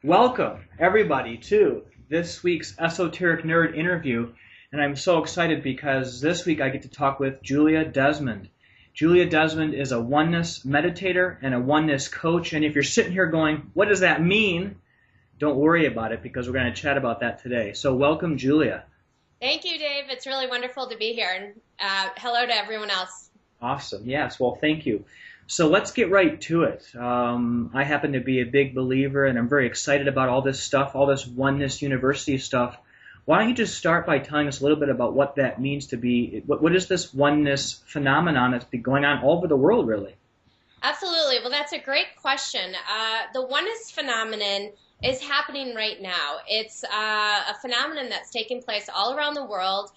Welcome, everybody, to this week's Esoteric Nerd interview. And I'm so excited because this week I get to talk with Julia Desmond. Julia Desmond is a oneness meditator and a oneness coach. And if you're sitting here going, what does that mean? Don't worry about it because we're going to chat about that today. So welcome, Julia. Thank you, Dave. It's really wonderful to be here. And hello to everyone else. Awesome. Yes. Well, thank you. So let's get right to it. I happen to be a big believer, and I'm very excited about all this stuff, all this Oneness University stuff. Why don't you just start by telling us a little bit about what that means to be, what is this oneness phenomenon that's been going on all over the world, really? Absolutely. Well, that's a great question. The oneness phenomenon is happening right now. It's a phenomenon that's taking place all around the world,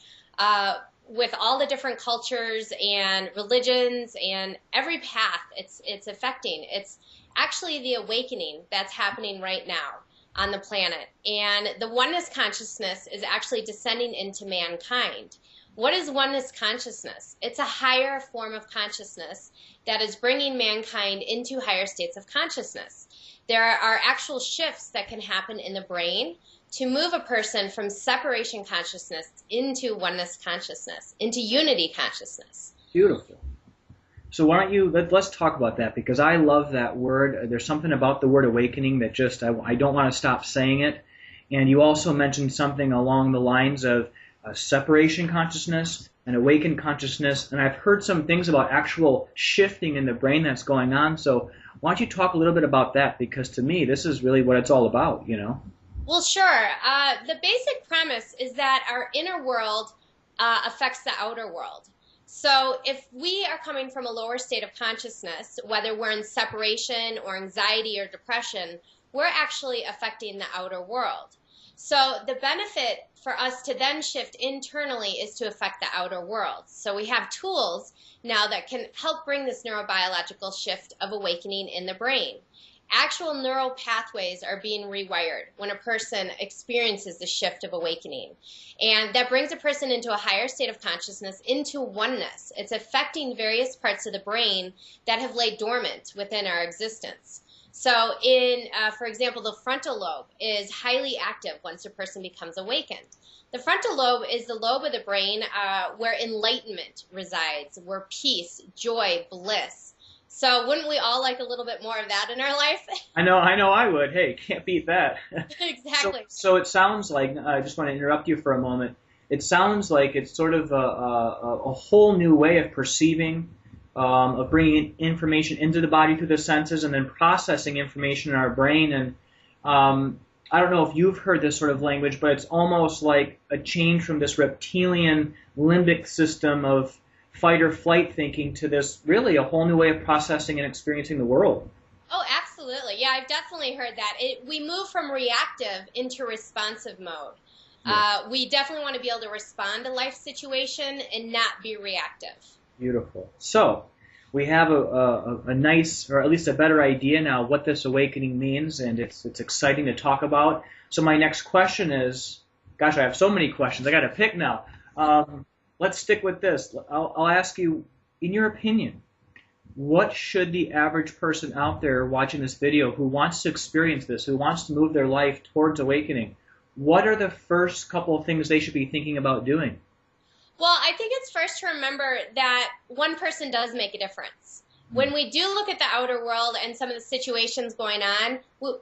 with all the different cultures and religions and every path it's affecting. It's actually the awakening that's happening right now on the planet. And the oneness consciousness is actually descending into mankind. What is oneness consciousness? It's a higher form of consciousness that is bringing mankind into higher states of consciousness. There are actual shifts that can happen in the brain to move a person from separation consciousness into oneness consciousness, into unity consciousness. Beautiful. So why don't you, let's talk about that, because I love that word. There's something about the word awakening that just, I don't want to stop saying it. And you also mentioned something along the lines of separation consciousness and awakened consciousness. And I've heard some things about actual shifting in the brain that's going on. So why don't you talk a little bit about that? Because to me, this is really what it's all about, you know? Well, sure. The basic premise is that our inner world affects the outer world. So if we are coming from a lower state of consciousness, whether we're in separation or anxiety or depression, we're actually affecting the outer world. So the benefit for us to then shift internally is to affect the outer world. So we have tools now that can help bring this neurobiological shift of awakening in the brain. Actual neural pathways are being rewired when a person experiences the shift of awakening. And that brings a person into a higher state of consciousness, into oneness. It's affecting various parts of the brain that have laid dormant within our existence. So for example, the frontal lobe is highly active once a person becomes awakened. The frontal lobe is the lobe of the brain where enlightenment resides, where peace, joy, bliss. So wouldn't we all like a little bit more of that in our life? I know I would. Hey, can't beat that. Exactly. So it sounds like, I just want to interrupt you for a moment. It sounds like it's sort of a whole new way of perceiving, of bringing information into the body through the senses and then processing information in our brain. And I don't know if you've heard this sort of language, but it's almost like a change from this reptilian limbic system of fight or flight thinking to this really a whole new way of processing and experiencing the world. Oh, absolutely. Yeah, I've definitely heard that. We move from reactive into responsive mode. Yeah. We definitely want to be able to respond to life situation and not be reactive. Beautiful. So we have a nice, or at least a better idea now what this awakening means, and it's exciting to talk about. So my next question is, gosh, I have so many questions. I got to pick now. Let's stick with this. I'll ask you, in your opinion, what should the average person out there watching this video who wants to experience this, who wants to move their life towards awakening, what are the first couple of things they should be thinking about doing? Well, I think it's first to remember that one person does make a difference. When we do look at the outer world and some of the situations going on,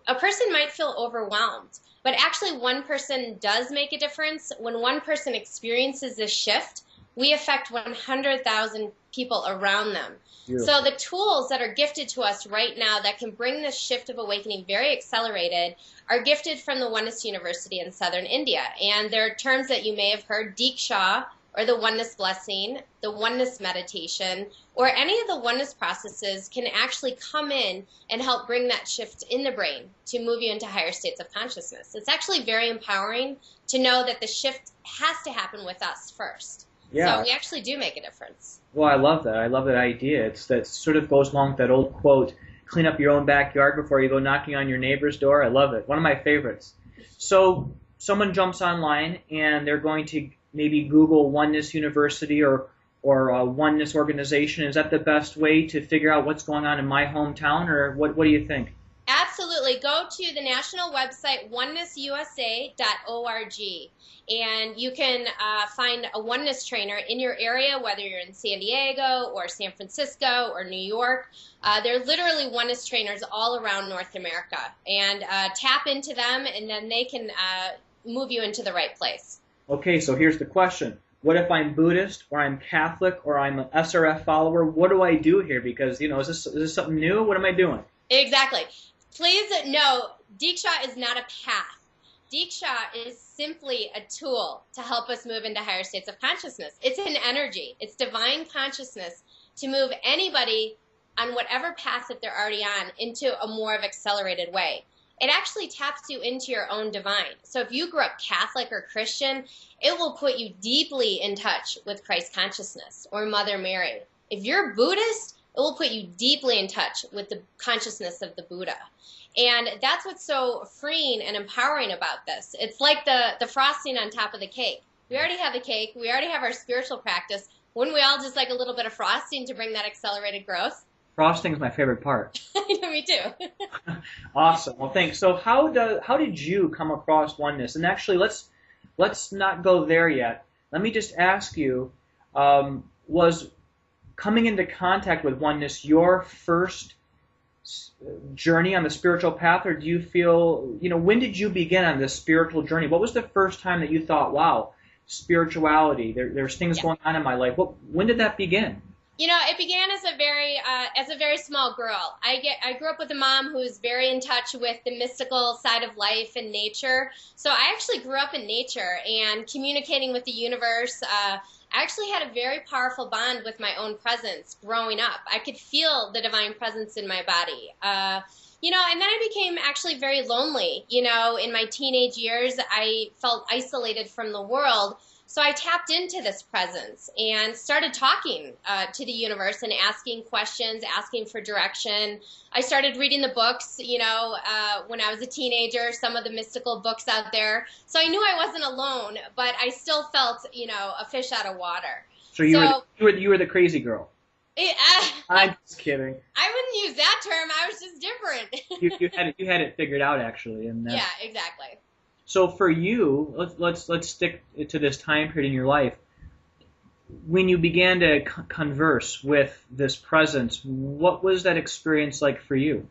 a person might feel overwhelmed. But actually, one person does make a difference. When one person experiences this shift, we affect 100,000 people around them. Beautiful. So the tools that are gifted to us right now that can bring this shift of awakening very accelerated are gifted from the Oneness University in southern India. And there are terms that you may have heard, Diksha, or the oneness blessing, the oneness meditation, or any of the oneness processes can actually come in and help bring that shift in the brain to move you into higher states of consciousness. It's actually very empowering to know that the shift has to happen with us first. Yeah. So we actually do make a difference. Well, I love that. I love that idea. That sort of goes along with that old quote, clean up your own backyard before you go knocking on your neighbor's door. I love it. One of my favorites. So someone jumps online and they're going to maybe Google Oneness University or a Oneness organization. Is that the best way to figure out what's going on in my hometown, or what do you think? Absolutely. absolutely. Go to the national website, oneness.usa.org, and you can find a oneness trainer in your area, whether you're in San Diego or San Francisco or New York. There are literally oneness trainers all around North America, and tap into them, and then they can move you into the right place. Okay, so here's the question. What if I'm Buddhist, or I'm Catholic, or I'm an SRF follower? What do I do here? Because, is this something new? What am I doing? Exactly. Please know, Diksha is not a path. Diksha is simply a tool to help us move into higher states of consciousness. It's an energy. It's divine consciousness to move anybody on whatever path that they're already on into a more of accelerated way. It actually taps you into your own divine. So if you grew up Catholic or Christian, it will put you deeply in touch with Christ consciousness or Mother Mary. If you're Buddhist, it will put you deeply in touch with the consciousness of the Buddha. And that's what's so freeing and empowering about this. It's like the frosting on top of the cake. We already have the cake. We already have our spiritual practice. Wouldn't we all just like a little bit of frosting to bring that accelerated growth? Frosting is my favorite part. Me too. Awesome. Well, thanks. So how did you come across oneness? And actually, let's not go there yet. Let me just ask you, was coming into contact with oneness your first journey on the spiritual path, or do you feel, when did you begin on this spiritual journey? What was the first time that you thought, wow, spirituality, there's things going on in my life? When did that begin? It began as a very small girl. I grew up with a mom who's very in touch with the mystical side of life and nature. So I actually grew up in nature and communicating with the universe. I actually had a very powerful bond with my own presence growing up. I could feel the divine presence in my body. And then I became actually very lonely. In my teenage years, I felt isolated from the world. So I tapped into this presence and started talking to the universe and asking questions, asking for direction. I started reading the books, when I was a teenager, some of the mystical books out there. So I knew I wasn't alone, but I still felt, a fish out of water. So you were the crazy girl. I'm just kidding. I wouldn't use that term. I was just different. you had it figured out, actually. Yeah, exactly. So for you, let's stick to this time period in your life. When you began to converse with this presence, what was that experience like for you?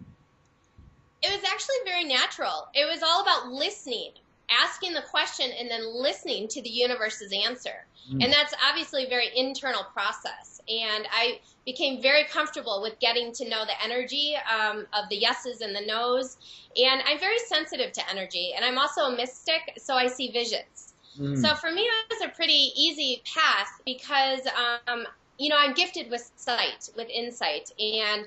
It was actually very natural. It was all about listening, asking the question, and then listening to the universe's answer. And that's obviously a very internal process. And I became very comfortable with getting to know the energy of the yeses and the nos. And I'm very sensitive to energy. And I'm also a mystic, so I see visions. So for me, it was a pretty easy path because, I'm gifted with sight, with insight. And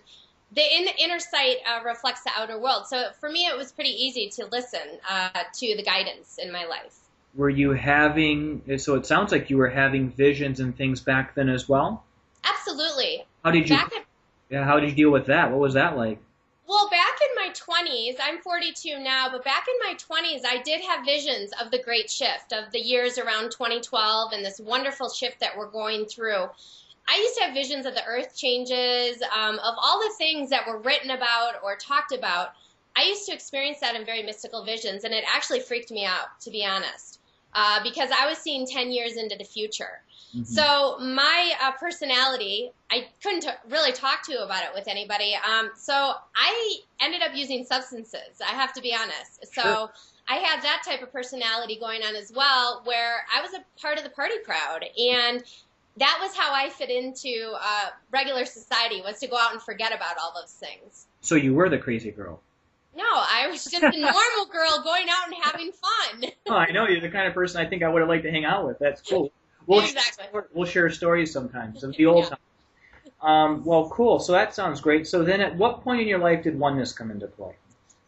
the inner sight reflects the outer world. So for me, it was pretty easy to listen to the guidance in my life. Were you so it sounds like you were having visions and things back then as well? Absolutely. How did you deal with that? What was that like? Well, back in my 20s, I'm 42 now, but back in my 20s, I did have visions of the great shift, of the years around 2012 and this wonderful shift that we're going through. I used to have visions of the earth changes, of all the things that were written about or talked about. I used to experience that in very mystical visions, and it actually freaked me out, to be honest, because I was seeing 10 years into the future. So my personality, I couldn't really talk to about it with anybody. So I ended up using substances, I have to be honest. So sure. I had that type of personality going on as well, where I was a part of the party crowd. And that was how I fit into regular society, was to go out and forget about all those things. So you were the crazy girl. No, I was just a normal girl going out and having fun. Oh, I know. You're the kind of person I think I would have liked to hang out with. That's cool. Exactly. We'll share stories sometimes of the old times. Well, cool. So that sounds great. So then at what point in your life did oneness come into play?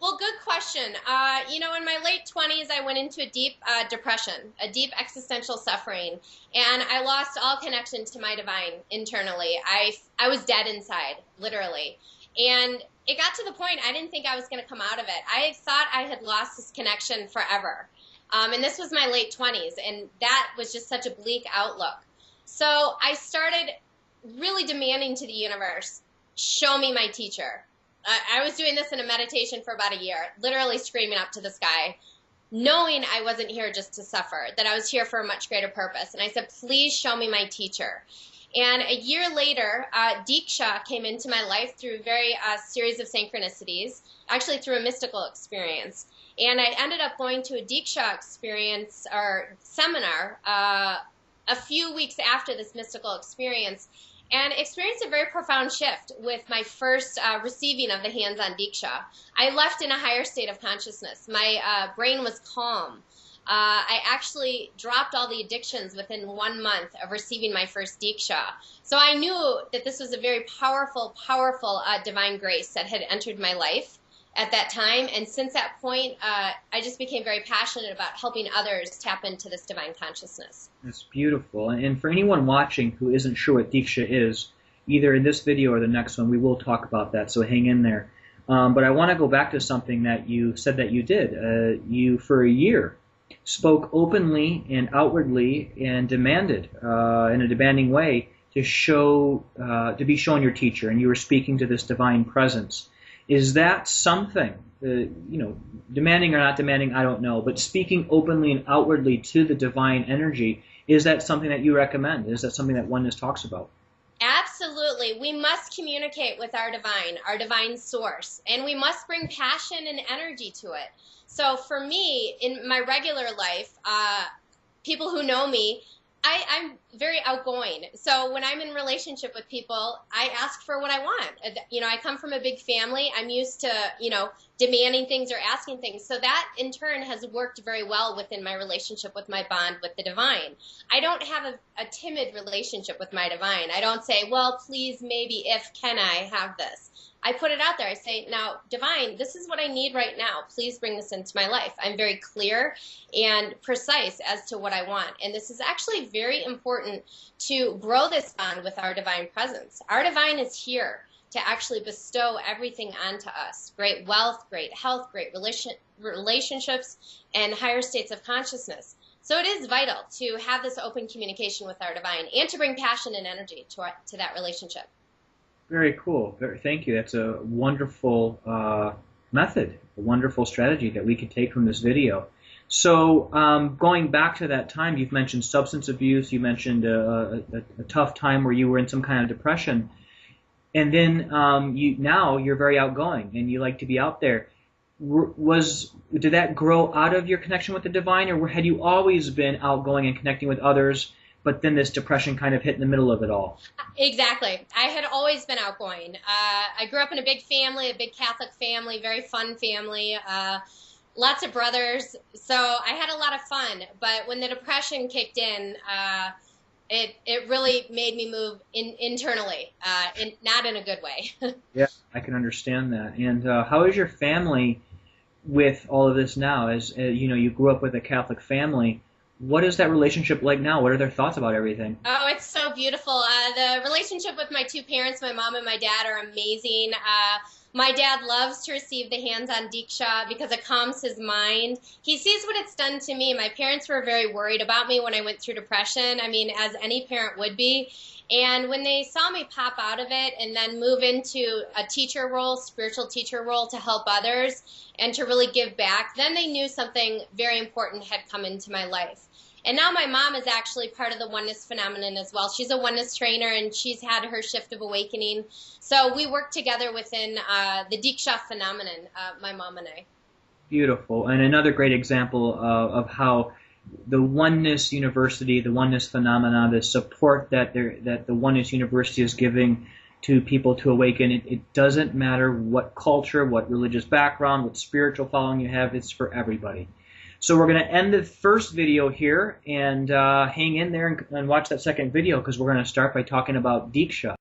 Well, good question. In my late 20s, I went into a deep depression, a deep existential suffering, and I lost all connection to my divine internally. I was dead inside, literally. And it got to the point I didn't think I was going to come out of it. I thought I had lost this connection forever. And this was my late 20s, and that was just such a bleak outlook. So I started really demanding to the universe, show me my teacher. I was doing this in a meditation for about a year, literally screaming up to the sky, knowing I wasn't here just to suffer, that I was here for a much greater purpose. And I said, please show me my teacher. And a year later, Diksha came into my life through a very series of synchronicities, actually through a mystical experience. And I ended up going to a Diksha experience or seminar a few weeks after this mystical experience, and experienced a very profound shift with my first receiving of the hands-on Diksha. I left in a higher state of consciousness. My brain was calm. I actually dropped all the addictions within 1 month of receiving my first Diksha. So I knew that this was a very powerful, powerful divine grace that had entered my life at that time. And since that point, I just became very passionate about helping others tap into this divine consciousness. That's beautiful. And for anyone watching who isn't sure what Diksha is, either in this video or the next one, we will talk about that, so hang in there. But I want to go back to something that you said that you did. You, for a year, spoke openly and outwardly and demanded, in a demanding way, to be shown your teacher, and you were speaking to this divine presence. Is that something, demanding or not demanding, I don't know, but speaking openly and outwardly to the divine energy, is that something that you recommend? Is that something that Oneness talks about? Absolutely. We must communicate with our divine source, and we must bring passion and energy to it. So for me, in my regular life, people who know me, I'm very outgoing. So when I'm in relationship with people, I ask for what I want. I come from a big family. I'm used to, demanding things or asking things. So that in turn has worked very well within my relationship with my bond with the divine. I don't have a timid relationship with my divine. I don't say, well, please, maybe, if, can I have this? I put it out there. I say, now, divine, this is what I need right now. Please bring this into my life. I'm very clear and precise as to what I want. And this is actually very important to grow this bond with our divine presence. Our divine is here to actually bestow everything onto us. Great wealth, great health, great relationships, and higher states of consciousness. So it is vital to have this open communication with our divine and to bring passion and energy to that relationship. Very cool. Thank you. That's a wonderful method, a wonderful strategy that we could take from this video. So going back to that time, you've mentioned substance abuse. You mentioned a tough time where you were in some kind of depression. And then now you're very outgoing and you like to be out there. Did that grow out of your connection with the divine, or had you always been outgoing and connecting with others, but then this depression kind of hit in the middle of it all? Exactly. I had always been outgoing. I grew up in a big family, a big Catholic family, very fun family, lots of brothers. So I had a lot of fun. But when the depression kicked in, it really made me move internally, not in a good way. Yeah, I can understand that. And how is your family with all of this now? As you grew up with a Catholic family. What is that relationship like now? What are their thoughts about everything? Oh, it's so beautiful. The relationship with my two parents, my mom and my dad, are amazing. My dad loves to receive the hands-on Diksha because it calms his mind. He sees what it's done to me. My parents were very worried about me when I went through depression. I mean, as any parent would be. And when they saw me pop out of it and then move into a teacher role, spiritual teacher role, to help others and to really give back, then they knew something very important had come into my life. And now my mom is actually part of the Oneness phenomenon as well. She's a Oneness trainer, and she's had her shift of awakening. So we work together within the Diksha phenomenon, my mom and I. Beautiful. And another great example of how the Oneness University, the Oneness phenomena, the support that the Oneness University is giving to people to awaken, it doesn't matter what culture, what religious background, what spiritual following you have, it's for everybody. So we're going to end the first video here and hang in there and watch that second video, because we're going to start by talking about Diksha.